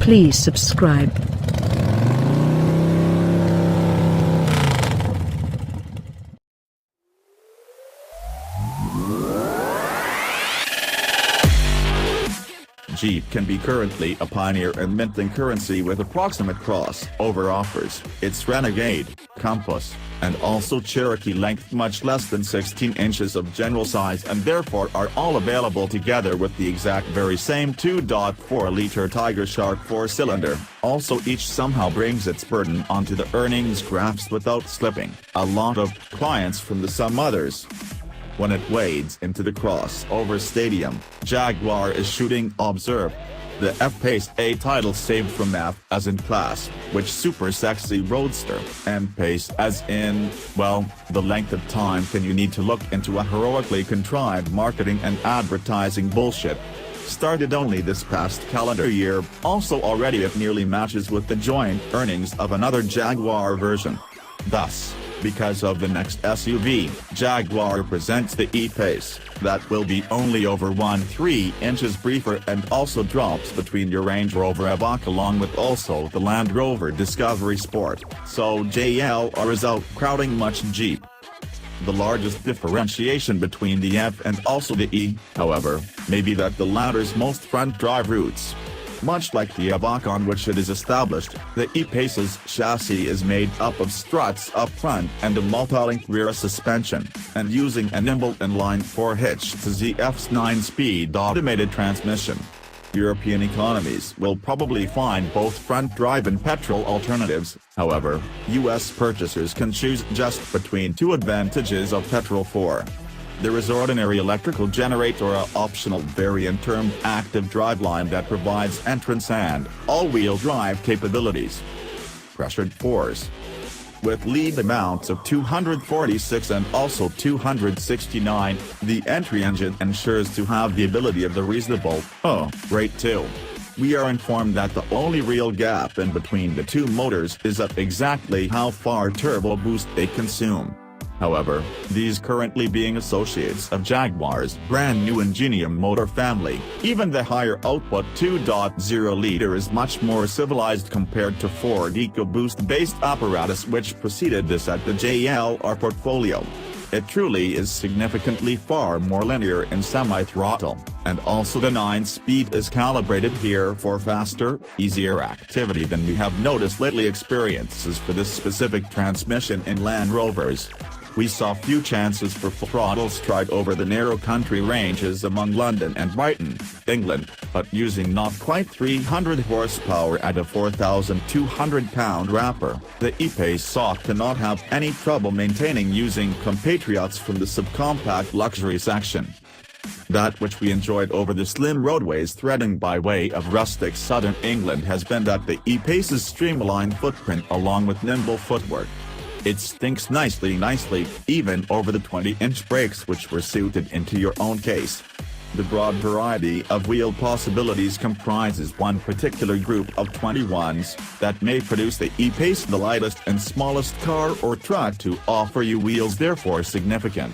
Please subscribe. Jeep can be currently a pioneer in minting currency with approximate crossover offers. Its Renegade, Compass, and also Cherokee length much less than 16 inches of general size and therefore are all available together with the exact very same 2.4-liter Tigershark 4-cylinder. Also each somehow brings its burden onto the earnings graphs without slipping a lot of clients from the some others. When it wades into the crossover stadium, Jaguar is shooting observe. The F-Pace A title saved from F as in class, which super sexy roadster, and Pace as in, well, the length of time can you need to look into a heroically contrived marketing and advertising bullshit. Started only this past calendar year, also already it nearly matches with the joint earnings of another Jaguar version. Thus, because of the next SUV, Jaguar presents the E-Pace, that will be only over 1.3 inches briefer and also drops between your Range Rover Evoque along with also the Land Rover Discovery Sport, so JLR is out crowding much Jeep. The largest differentiation between the F and also the E, however, may be that the latter's most front-drive routes. Much like the Evoque on which it is established, the E-Pace's chassis is made up of struts up front and a multi-link rear suspension, and using a nimble inline 4-hitch to ZF's 9-speed automated transmission. European economies will probably find both front-drive and petrol alternatives, however, US purchasers can choose just between two advantages of petrol 4. There is ordinary electrical generator or optional variant termed active driveline that provides entrance and all-wheel drive capabilities. Pressured 4s. With lead amounts of 246 and also 269, the entry engine ensures to have the ability of the reasonable, rate too. We are informed that the only real gap in between the two motors is at exactly how far turbo boost they consume. However, these currently being associates of Jaguar's brand new Ingenium motor family, even the higher output 2.0-liter is much more civilized compared to Ford EcoBoost-based apparatus which preceded this at the JLR portfolio. It truly is significantly far more linear in semi-throttle, and also the 9-speed is calibrated here for faster, easier activity than we have noticed lately experiences for this specific transmission in Land Rovers. We saw few chances for full throttle stride over the narrow country ranges among London and Brighton, England, but using not quite 300 horsepower at a 4,200-pound wrapper, the E-Pace sought to not have any trouble maintaining using compatriots from the subcompact luxury section. That which we enjoyed over the slim roadways threading by way of rustic southern England has been that the E-Pace's streamlined footprint along with nimble footwork. It stinks nicely, even over the 20-inch brakes which were suited into your own case. The broad variety of wheel possibilities comprises one particular group of 21s that may produce the E-Pace the lightest and smallest car or truck to offer you wheels therefore significant.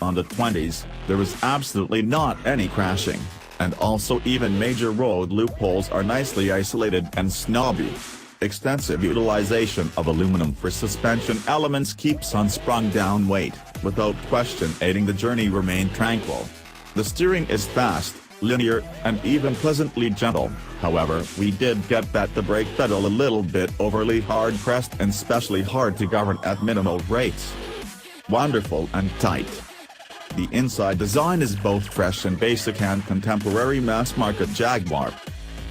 On the 20s, there is absolutely not any crashing, and also even major road loopholes are nicely isolated and snobby. Extensive utilization of aluminum for suspension elements keeps unsprung down weight, without question aiding the journey remain tranquil. The steering is fast, linear, and even pleasantly gentle, however we did get that the brake pedal a little bit overly hard pressed and specially hard to govern at minimal rates. Wonderful and tight. The inside design is both fresh and basic and contemporary mass-market Jaguar.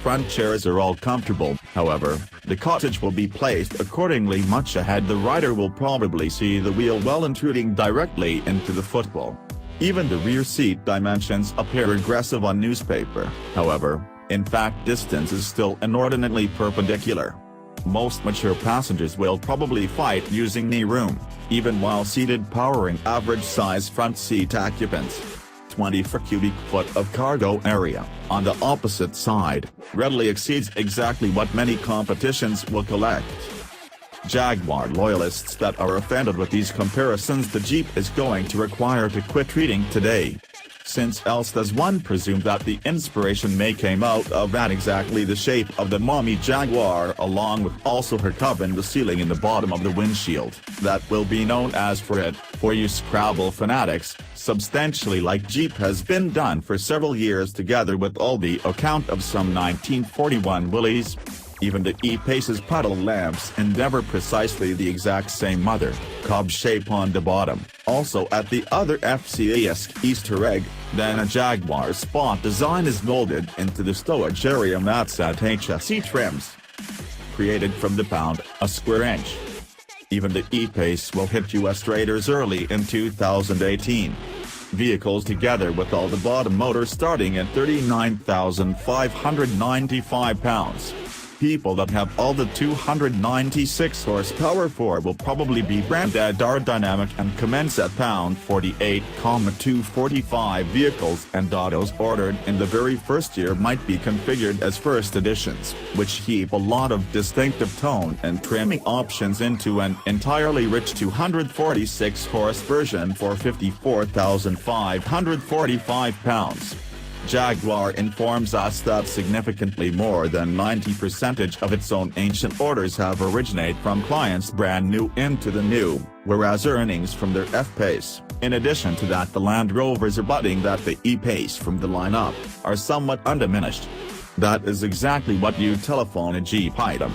Front chairs are all comfortable, however, the cottage will be placed accordingly much ahead. The rider will probably see the wheel well intruding directly into the footwell. Even the rear seat dimensions appear aggressive on newspaper, however, in fact distance is still inordinately perpendicular. Most mature passengers will probably fight using knee room, even while seated powering average-size front seat occupants. 24 cubic foot of cargo area, on the opposite side, readily exceeds exactly what many competitions will collect. Jaguar loyalists that are offended with these comparisons the Jeep is going to require to quit reading today. since else does one presume that the inspiration may came out of that exactly the shape of the mommy Jaguar, along with also her tub and the ceiling in the bottom of the windshield, that will be known as for it, for you Scrabble fanatics, substantially like Jeep has been done for several years together with all the account of some 1941 Willys. Even the E-Pace's puddle lamps endeavor precisely the exact same mother cob shape on the bottom, also at the other FCA-esque Easter egg, then a Jaguar spot design is molded into the stowage area mats at HSE trims. Created from the pound, a square inch. Even the E-Pace will hit US traders early in 2018. Vehicles together with all the bottom motor starting at £39,595. People that have all the 296 horsepower for will probably be branded aerodynamic and commence at £48,245. Vehicles and autos ordered in the very first year might be configured as first editions, which heap a lot of distinctive tone and trimming options into an entirely rich 246 horse version for £54,545. Jaguar informs us that significantly more than 90% of its own ancient orders have originated from clients brand new into the new, whereas earnings from their F-Pace. In addition to that, the Land Rovers are betting that the E-Pace from the lineup are somewhat undiminished. That is exactly what you telephone a Jeep item.